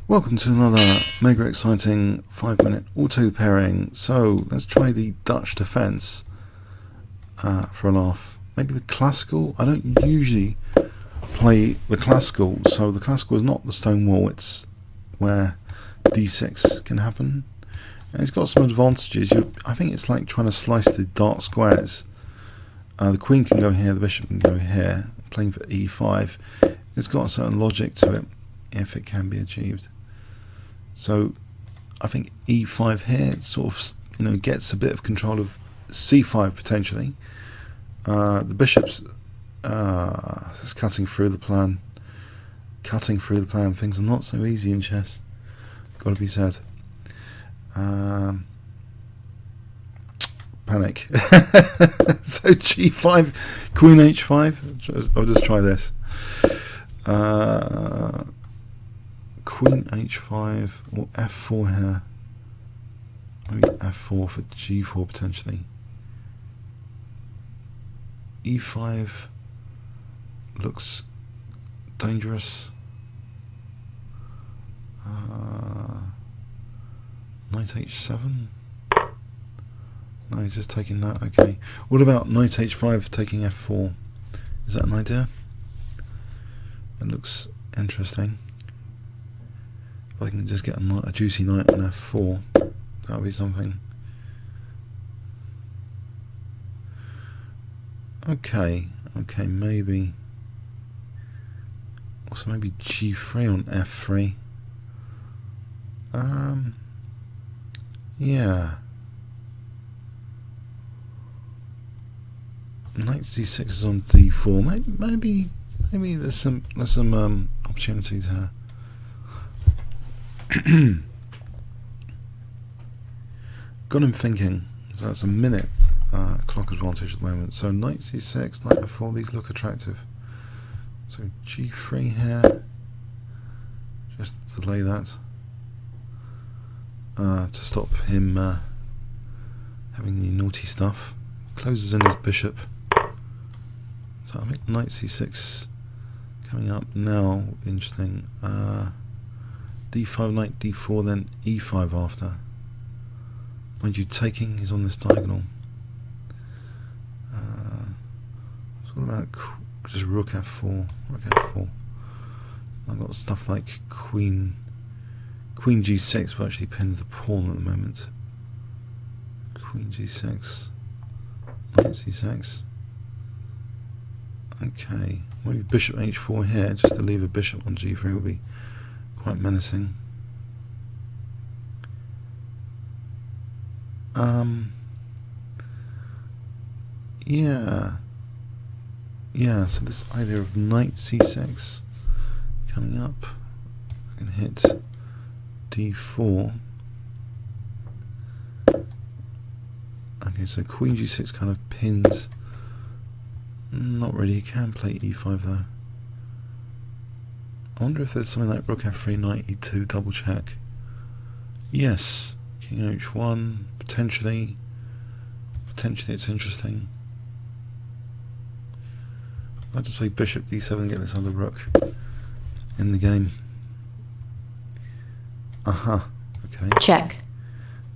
Welcome to another mega exciting 5-minute auto pairing. So let's try the Dutch defense for a laugh. Maybe the classical. I don't usually play the classical, so the classical is not the stone wall, it's where d6 can happen. And it's got some advantages. I think it's like trying to slice the dark squares. The queen can go here, the bishop can go here. Playing for e5. It's got a certain logic to it if it can be achieved. So I think e5 here sort of gets a bit of control of c5 potentially. The bishop's is cutting through the plan. Things are not so easy in chess. Got to be said. Panic. So g5, queen h5. I'll just try this. Queen h5 or f4 here. Maybe f4 for g4 potentially. e5 looks dangerous. Knight h7. No, he's just taking that. Okay. What about knight h5 taking f4? Is that an idea? It looks interesting. If I can just get a juicy knight on f4, that would be something. Okay, maybe. Also, maybe g3 on f3. Yeah. Knight c6 is on d4. Maybe there's some opportunities here. Got him thinking. So that's a minute clock advantage at the moment. So knight c6, knight f4. These look attractive. So g3 here. Just to delay that. To stop him having the naughty stuff. Closes in his bishop. So I think knight c6 coming up now will be interesting. d5, knight d4, then e5 after. Mind you, taking is on this diagonal. So what about just rook f4? I've got stuff like queen g6 virtually pins the pawn at the moment. Queen g6, knight c6. Okay, maybe bishop h4 here, just to leave a bishop on g3 will be quite menacing. Yeah, so this idea of knight c6 coming up, I can hit d4. Okay, so queen g6 kind of pins. Not really, you can play e5 though. I wonder if there's something like rook f3, knight e2, double check. Yes, king h1, potentially it's interesting. I'll just play bishop d7 and get this other rook in the game. Okay. Check.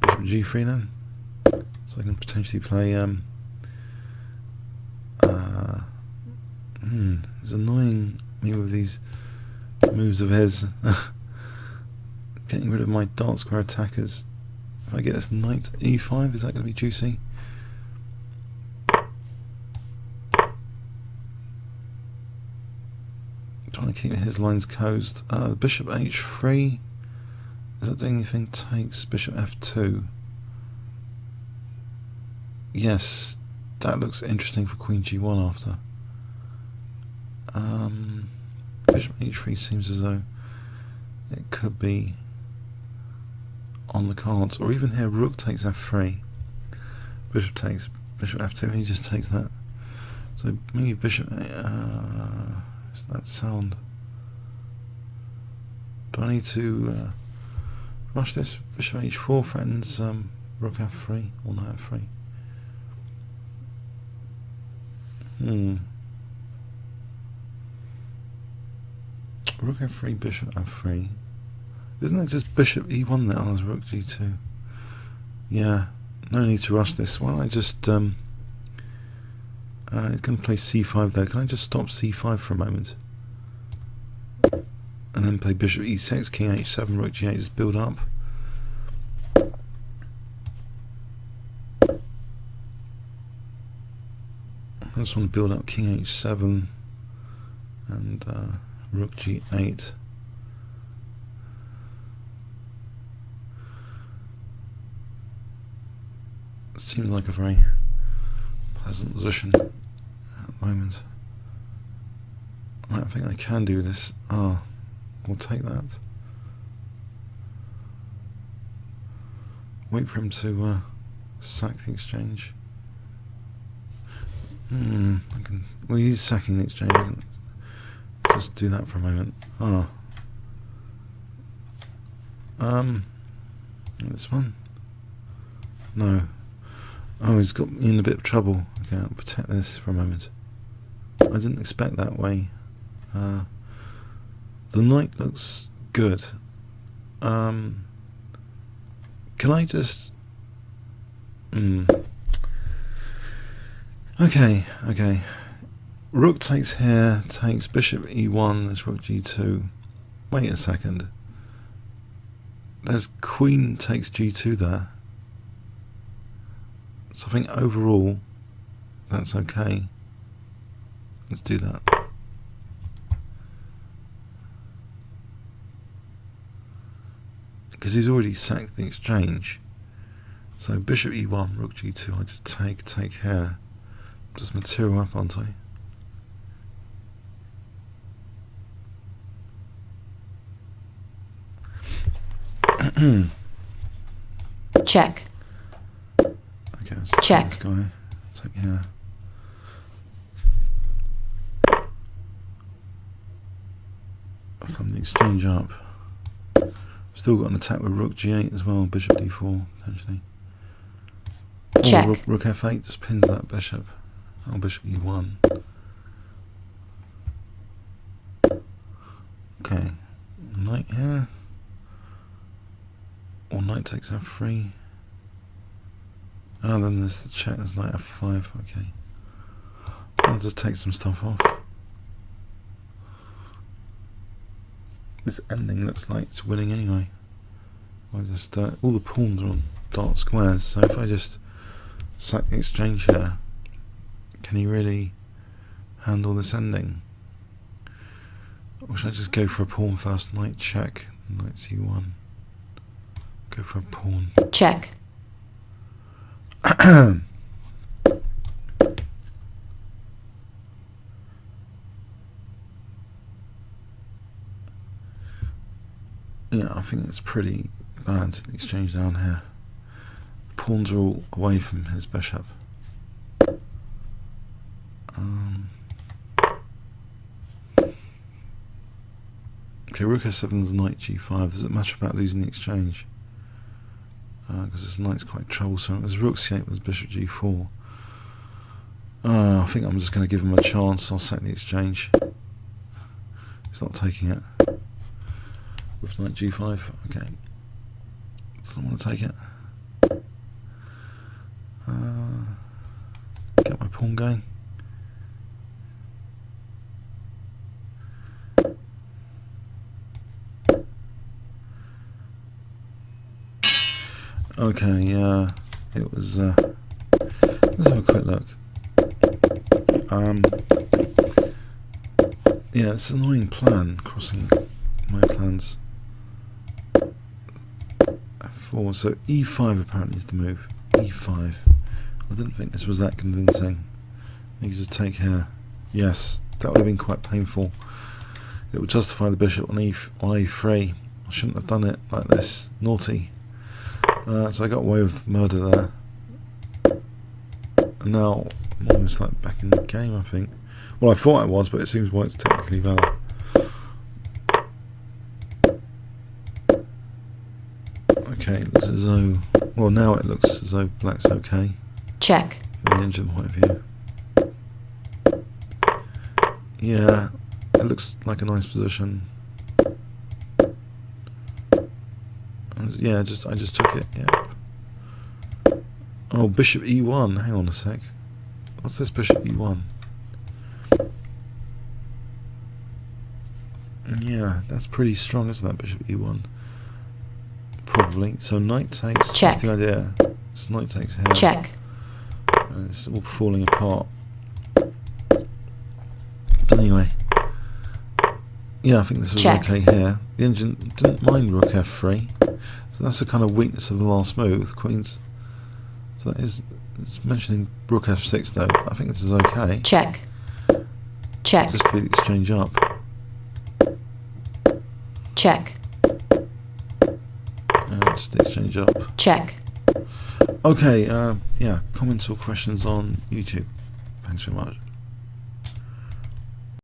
Bishop g3 then. So I can potentially play it's annoying me with these moves of his. Getting rid of my dark square attackers. If I get this knight e5, is that going to be juicy? Trying to keep his lines closed. Bishop h3. Is that doing anything? Takes bishop f2. Yes, that looks interesting for queen g1 after. Bishop h3 seems as though it could be on the cards, or even here rook takes f3. Bishop takes bishop f2. He just takes that. So maybe bishop. Is that sound? Do I need to rush this? Bishop h4 threatens rook f3 or knight f3. Rook f3, bishop f3. Isn't it just bishop e1 there? Oh, there's rook g2. Yeah, no need to rush this. Why don't I just... it's going to play c5 there. Can I just stop c5 for a moment? And then play bishop e6, king h7, rook g8, just build up. I just want to build up king h7 and rook g8. Seems like a very pleasant position at the moment. Right, I think I can do this. Ah, we'll take that. Wait for him to sack the exchange. Well, he's sacking the exchange. I can just do that for a moment. This one? No. Oh, he's got me in a bit of trouble. Okay, I'll protect this for a moment. I didn't expect that way. The knight looks good. Can I just... Okay. Rook takes here, takes bishop e1, there's rook g2. Wait a second. There's queen takes g2 there. So I think overall, that's okay. Let's do that. Because he's already sacked the exchange. So bishop e1, rook g2, I just take here. Just material up, aren't I? Check. Okay, let's check this guy. Take here. Thumb the exchange up. Still got an attack with rook g8 as well, bishop d4 potentially. Check. Oh, rook f8 just pins that bishop. Oh, bishop e1. Okay, knight here. Or knight takes f3. Oh, then there's the check, there's knight f5, okay. I'll just take some stuff off. This ending looks like it's winning anyway. I just all the pawns are on dark squares, so if I just sack the exchange here, can he really handle this ending? Or should I just go for a pawn first? Knight check, knight c1. Go for a pawn. Check. Yeah, I think it's pretty bad, the exchange down here. The pawns are all away from his bishop. Okay, rook f7 is knight g5. Does it matter about losing the exchange? Because this knight's quite troublesome. There's rook c8 with bishop g4. I think I'm just going to give him a chance. I'll sack the exchange. He's not taking it. With knight g5. Okay. Doesn't want to take it. Get my pawn going. Okay, yeah, it was, let's have a quick look. Yeah, it's an annoying plan, crossing my plans. F4, so e5 apparently is the move. e5. I didn't think this was that convincing. You can just take here. Yes, that would have been quite painful. It would justify the bishop on a3. I shouldn't have done it like this. Naughty. So I got away with murder there. And now I'm almost like back in the game, I think. Well, I thought I was, but it seems white's technically valid. Okay, it looks as though... Well, now it looks as though black's okay. Check. From the engine point of view. Yeah, it looks like a nice position. Yeah, I just took it. Yeah. Oh, bishop e1. Hang on a sec. What's this bishop e1? Yeah, that's pretty strong, isn't that? Bishop e1. Probably. So knight takes. Check. What's the idea? Just knight takes here. Check. And it's all falling apart. But anyway. Yeah, I think this was Check. okay here. The engine didn't mind rook f3. So that's the kind of weakness of the last move. Queen's. So that is. It's mentioning rook f6 though. I think this is okay. Check. Check. Just to beat the exchange up. Check. Just the exchange up. Check. Okay, yeah, comments or questions on YouTube. Thanks very much.